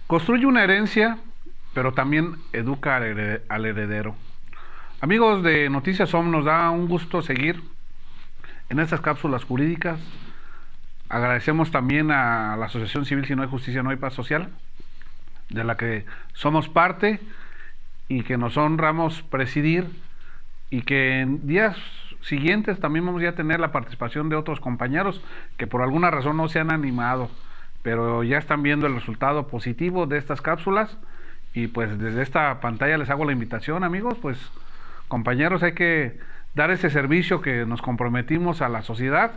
Construye una herencia, pero también educa al heredero. Amigos de Noticias Home, nos da un gusto seguir en estas cápsulas jurídicas. Agradecemos también a la Asociación Civil Si no hay justicia, no hay paz social, de la que somos parte y que nos honramos presidir, y que en días siguientes también vamos a tener la participación de otros compañeros que por alguna razón no se han animado, pero ya están viendo el resultado positivo de estas cápsulas. Y pues desde esta pantalla les hago la invitación, amigos, pues compañeros, hay que dar ese servicio que nos comprometimos a la sociedad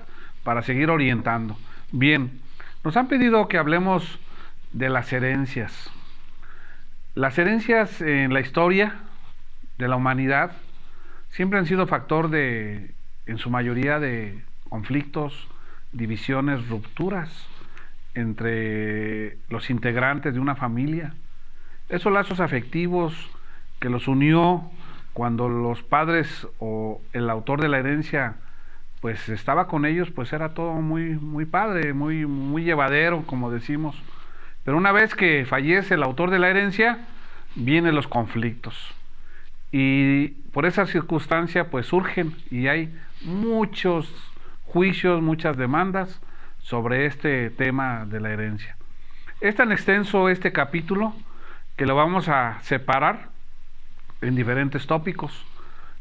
para seguir orientando. Bien, nos han pedido que hablemos de las herencias. Las herencias en la historia de la humanidad siempre han sido factor de, en su mayoría, de conflictos, divisiones, rupturas entre los integrantes de una familia. Esos lazos afectivos que los unió cuando los padres o el autor de la herencia pues estaba con ellos, pues era todo muy padre, muy llevadero, como decimos. Pero una vez que fallece el autor de la herencia, vienen los conflictos. Y por esa circunstancia pues surgen y hay muchos juicios, muchas demandas sobre este tema de la herencia. Es tan extenso este capítulo que lo vamos a separar en diferentes tópicos.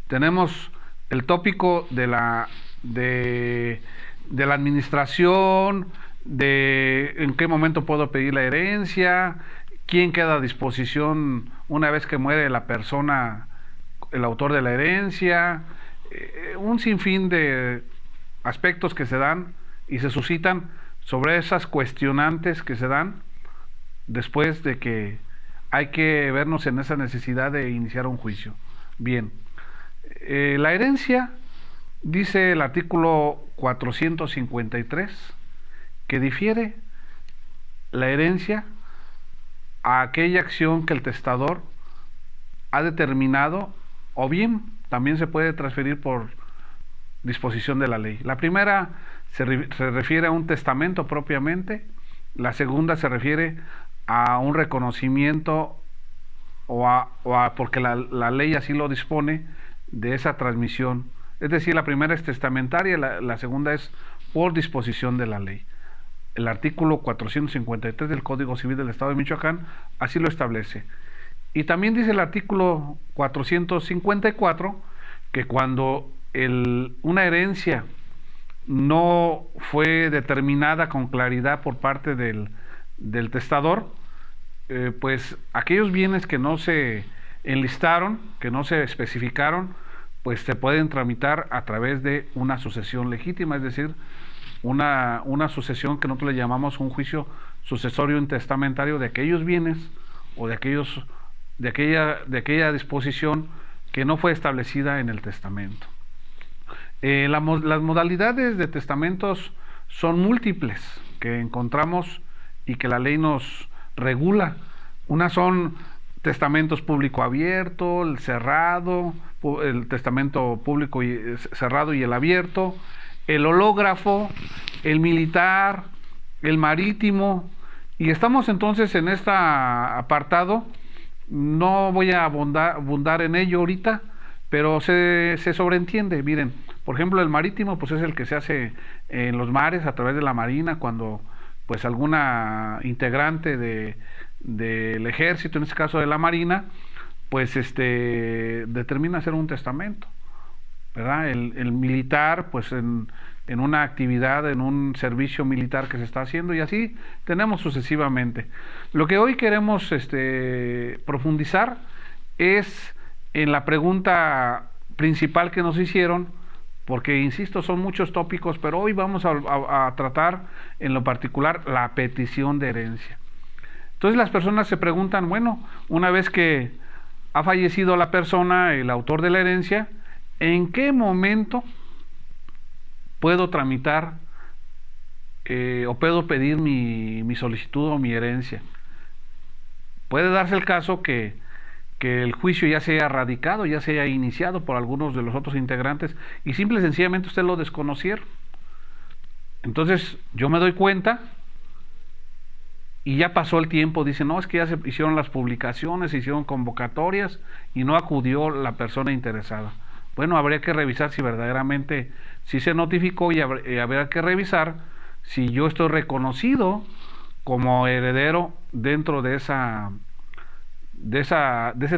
Tenemos el tópico de la administración, de en qué momento puedo pedir la herencia, quién queda a disposición una vez que muere la persona, el autor de la herencia, un sinfín de aspectos que se dan y se suscitan sobre esas cuestionantes que se dan después de que hay que vernos en esa necesidad de iniciar un juicio. Bien, la herencia, dice el artículo 453, que difiere la herencia a aquella acción que el testador ha determinado, o bien también se puede transferir por disposición de la ley. La primera se refiere a un testamento propiamente, la segunda se refiere a un reconocimiento porque la ley así lo dispone, de esa transmisión. Es decir, la primera es testamentaria, la segunda es por disposición de la ley. El artículo 453 del Código Civil del Estado de Michoacán así lo establece. Y también dice el artículo 454 que cuando una herencia no fue determinada con claridad por parte del testador, pues aquellos bienes que no se enlistaron, que no se especificaron, pues se pueden tramitar a través de una sucesión legítima, es decir, una sucesión que nosotros le llamamos un juicio sucesorio intestamentario de aquellos bienes o de aquella disposición que no fue establecida en el testamento. Las modalidades de testamentos son múltiples que encontramos y que la ley nos regula. Unas son testamentos público abierto, el cerrado, el testamento público y cerrado y el abierto, el hológrafo, el militar, el marítimo. Y estamos entonces en este apartado. No voy a abundar en ello ahorita, pero se sobreentiende. Miren, por ejemplo, el marítimo pues es el que se hace en los mares a través de la marina, cuando pues alguna integrante del ejército, en este caso de la marina, pues determina hacer un testamento, ¿verdad? El militar pues en una actividad, en un servicio militar que se está haciendo, y así tenemos sucesivamente. Lo que hoy queremos profundizar es en la pregunta principal que nos hicieron, porque insisto, son muchos tópicos, pero hoy vamos a tratar en lo particular la petición de herencia. Entonces las personas se preguntan, bueno, una vez que ha fallecido la persona, el autor de la herencia, ¿en qué momento puedo tramitar o puedo pedir mi solicitud o mi herencia? Puede darse el caso que el juicio ya se haya radicado, ya se haya iniciado por algunos de los otros integrantes y simple y sencillamente usted lo desconocieron. Entonces yo me doy cuenta y ya pasó el tiempo, dicen, no, es que ya se hicieron las publicaciones, se hicieron convocatorias y no acudió la persona interesada. Bueno, habría que revisar si verdaderamente si se notificó y habría que revisar si yo estoy reconocido como heredero dentro de ese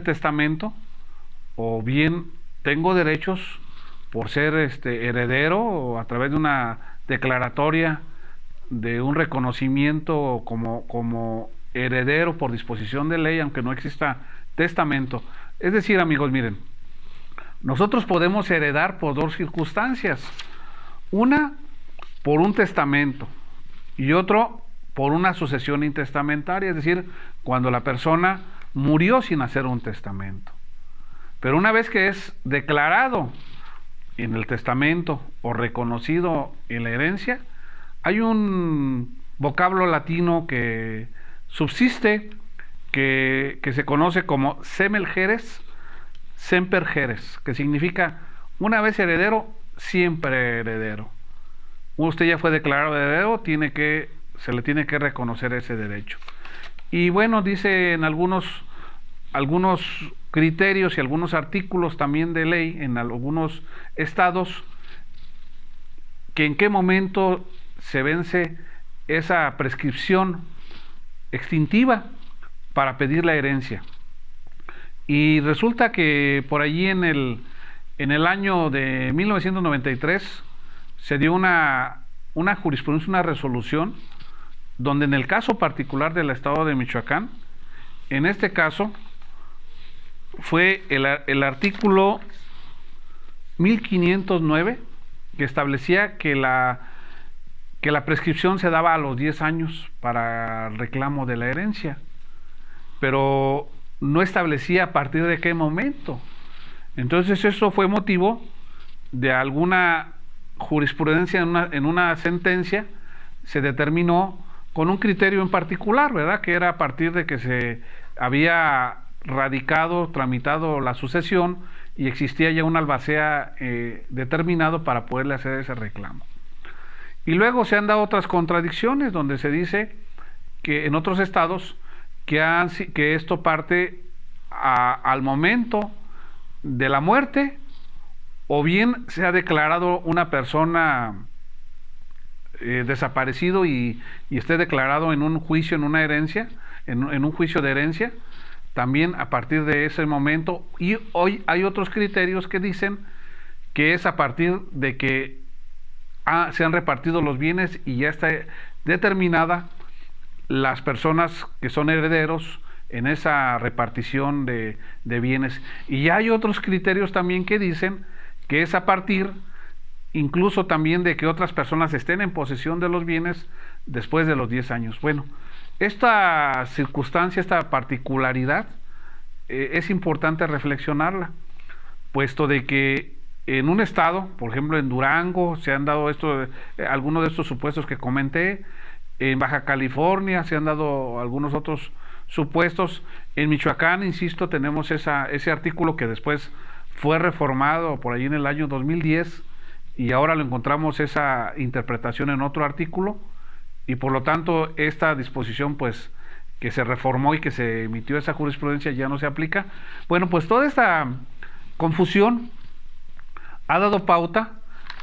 testamento, o bien tengo derechos por ser heredero o a través de una declaratoria de un reconocimiento como heredero por disposición de ley, aunque no exista testamento. Es decir, amigos, miren, nosotros podemos heredar por dos circunstancias. Una, por un testamento, y otro, por una sucesión intestamentaria, es decir, cuando la persona murió sin hacer un testamento. Pero una vez que es declarado en el testamento o reconocido en la herencia, hay un vocablo latino que subsiste que se conoce como semel geres, semper geres, que significa una vez heredero, siempre heredero. Usted ya fue declarado heredero, se le tiene que reconocer ese derecho. Y bueno, dice en algunos criterios y algunos artículos también de ley en algunos estados que en qué momento se vence esa prescripción extintiva para pedir la herencia. Y resulta que por allí en el año de 1993 se dio una jurisprudencia, una resolución, donde en el caso particular del estado de Michoacán, en este caso fue el artículo 1509, que establecía que la prescripción se daba a los 10 años para el reclamo de la herencia, pero no establecía a partir de qué momento. Entonces eso fue motivo de alguna jurisprudencia en una sentencia, se determinó con un criterio en particular, ¿verdad? Que era a partir de que se había tramitado la sucesión y existía ya un albacea determinado para poderle hacer ese reclamo. Y luego se han dado otras contradicciones donde se dice que en otros estados que esto parte al momento de la muerte, o bien se ha declarado una persona desaparecido y esté declarado en un juicio, en una herencia, en un juicio de herencia, también a partir de ese momento. Y hoy hay otros criterios que dicen que es a partir de que se han repartido los bienes y ya está determinada las personas que son herederos en esa repartición de bienes. Y ya hay otros criterios también que dicen que es a partir incluso también de que otras personas estén en posesión de los bienes después de los 10 años. Bueno, esta circunstancia, esta particularidad, es importante reflexionarla, puesto de que en un estado, por ejemplo en Durango, se han dado algunos de estos supuestos que comenté, en Baja California se han dado algunos otros supuestos, en Michoacán, insisto, tenemos ese artículo que después fue reformado por ahí en el año 2010, y ahora lo encontramos esa interpretación en otro artículo, y por lo tanto esta disposición pues que se reformó y que se emitió esa jurisprudencia ya no se aplica. Bueno, pues toda esta confusión ha dado pauta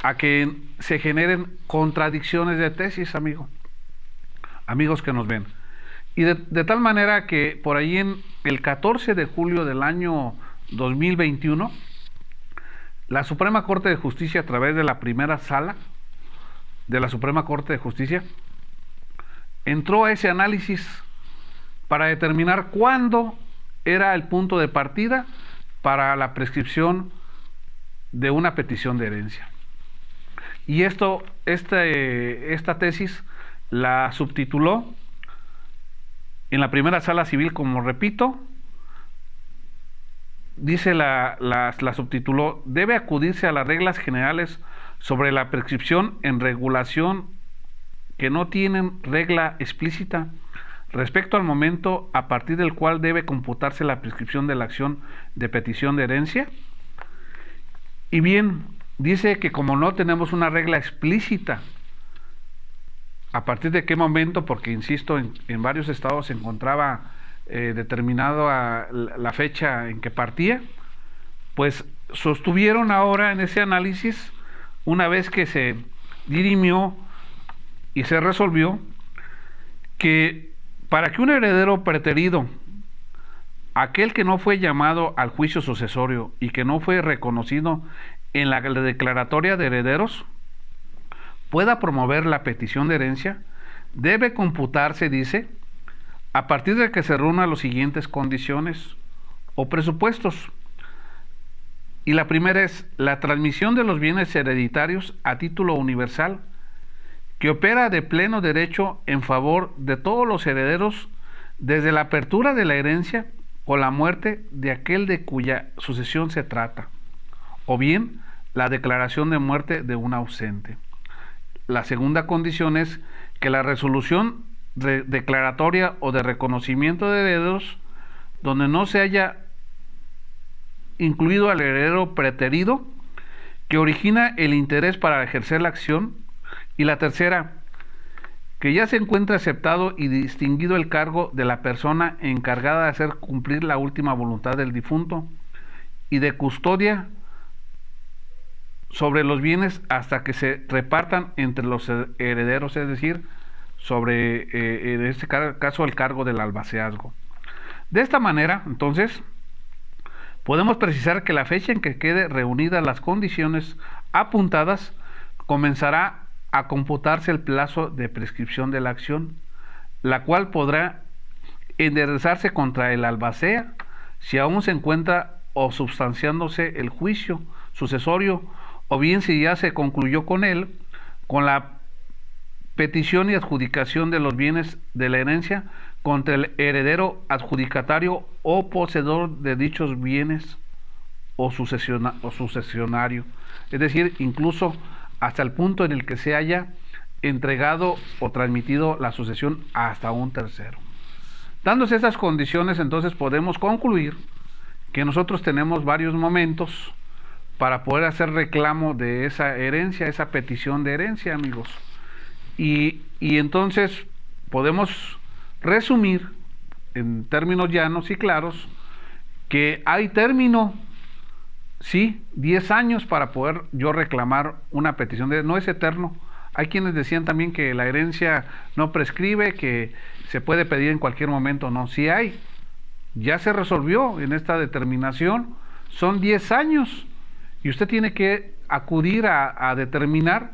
a que se generen contradicciones de tesis, amigos que nos ven, y de tal manera que por ahí en el 14 de julio del año 2021 la Suprema Corte de Justicia, a través de la primera sala de la Suprema Corte de Justicia, entró a ese análisis para determinar cuándo era el punto de partida para la prescripción de una petición de herencia. Y esta tesis la subtituló en la primera sala civil, como repito, dice la subtituló: debe acudirse a las reglas generales sobre la prescripción en regulación que no tienen regla explícita respecto al momento a partir del cual debe computarse la prescripción de la acción de petición de herencia. Y bien, dice que como no tenemos una regla explícita a partir de qué momento, porque insisto, en varios estados se encontraba determinado la fecha en que partía, pues sostuvieron ahora en ese análisis, una vez que se dirimió y se resolvió, que para que un heredero preterido, aquel que no fue llamado al juicio sucesorio y que no fue reconocido en la declaratoria de herederos, pueda promover la petición de herencia, debe computarse, dice, a partir de que se reúnan las siguientes condiciones o presupuestos. Y la primera es la transmisión de los bienes hereditarios a título universal, que opera de pleno derecho en favor de todos los herederos desde la apertura de la herencia o la muerte de aquel de cuya sucesión se trata, o bien la declaración de muerte de un ausente. La segunda condición es que la resolución declaratoria o de reconocimiento de herederos, donde no se haya incluido al heredero preterido, que origina el interés para ejercer la acción. Y la tercera, que ya se encuentra aceptado y distinguido el cargo de la persona encargada de hacer cumplir la última voluntad del difunto y de custodia sobre los bienes hasta que se repartan entre los herederos, es decir, sobre, en este caso, el cargo del albaceazgo. De esta manera, entonces, podemos precisar que la fecha en que quede reunidas las condiciones apuntadas, comenzará a computarse el plazo de prescripción de la acción, la cual podrá enderezarse contra el albacea si aún se encuentra o substanciándose el juicio sucesorio, o bien si ya se concluyó con él, con la petición y adjudicación de los bienes de la herencia contra el heredero adjudicatario o poseedor de dichos bienes o sucesionario, es decir, incluso hasta el punto en el que se haya entregado o transmitido la sucesión hasta un tercero. Dándose estas condiciones, entonces podemos concluir que nosotros tenemos varios momentos para poder hacer reclamo de esa herencia, esa petición de herencia, amigos. Y entonces podemos resumir en términos llanos y claros que hay término, sí, 10 años para poder yo reclamar una petición de herencia. No es eterno. Hay quienes decían también que la herencia no prescribe, que se puede pedir en cualquier momento. No, sí hay. Ya se resolvió en esta determinación. Son 10 años. Y usted tiene que acudir a determinar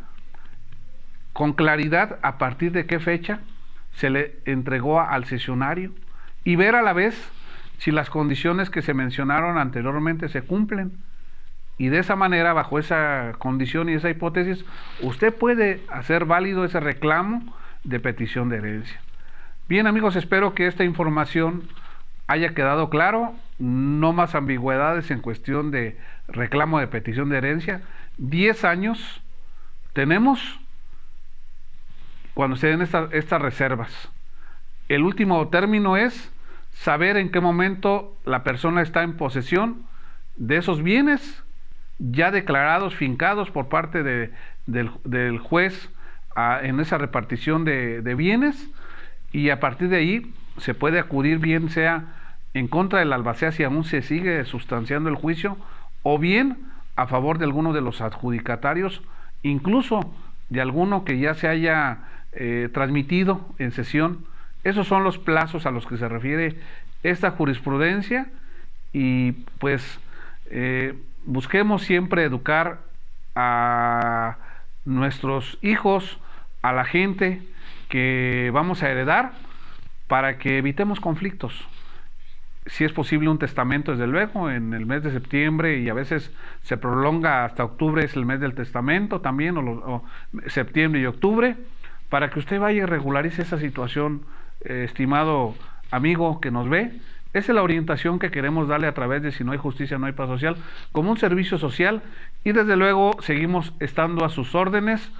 con claridad a partir de qué fecha se le entregó al cesionario y ver a la vez si las condiciones que se mencionaron anteriormente se cumplen. Y de esa manera, bajo esa condición y esa hipótesis, usted puede hacer válido ese reclamo de petición de herencia. Bien, amigos, espero que esta información haya quedado claro. No más ambigüedades en cuestión de reclamo de petición de herencia. 10 años tenemos cuando se den estas reservas. El último término es saber en qué momento la persona está en posesión de esos bienes ya declarados, fincados por parte del juez en esa repartición de bienes, y a partir de ahí se puede acudir, bien sea en contra del albacea si aún se sigue sustanciando el juicio, o bien a favor de alguno de los adjudicatarios, incluso de alguno que ya se haya transmitido en sesión. Esos son los plazos a los que se refiere esta jurisprudencia, y pues busquemos siempre educar a nuestros hijos, a la gente que vamos a heredar, para que evitemos conflictos. Si es posible un testamento, desde luego, en el mes de septiembre, y a veces se prolonga hasta octubre, es el mes del testamento también, o septiembre y octubre, para que usted vaya y regularice esa situación, estimado amigo que nos ve. Esa es la orientación que queremos darle a través de Si no hay justicia, no hay paz social, como un servicio social, y desde luego seguimos estando a sus órdenes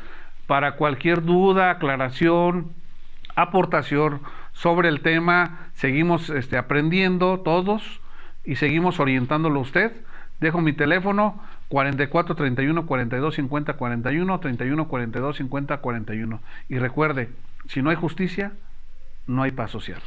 para cualquier duda, aclaración, aportación sobre el tema. Seguimos aprendiendo todos y seguimos orientándolo a usted. Dejo mi teléfono 44 31 42 50 41, 31 42 50 41. Y recuerde, si no hay justicia, no hay paz social.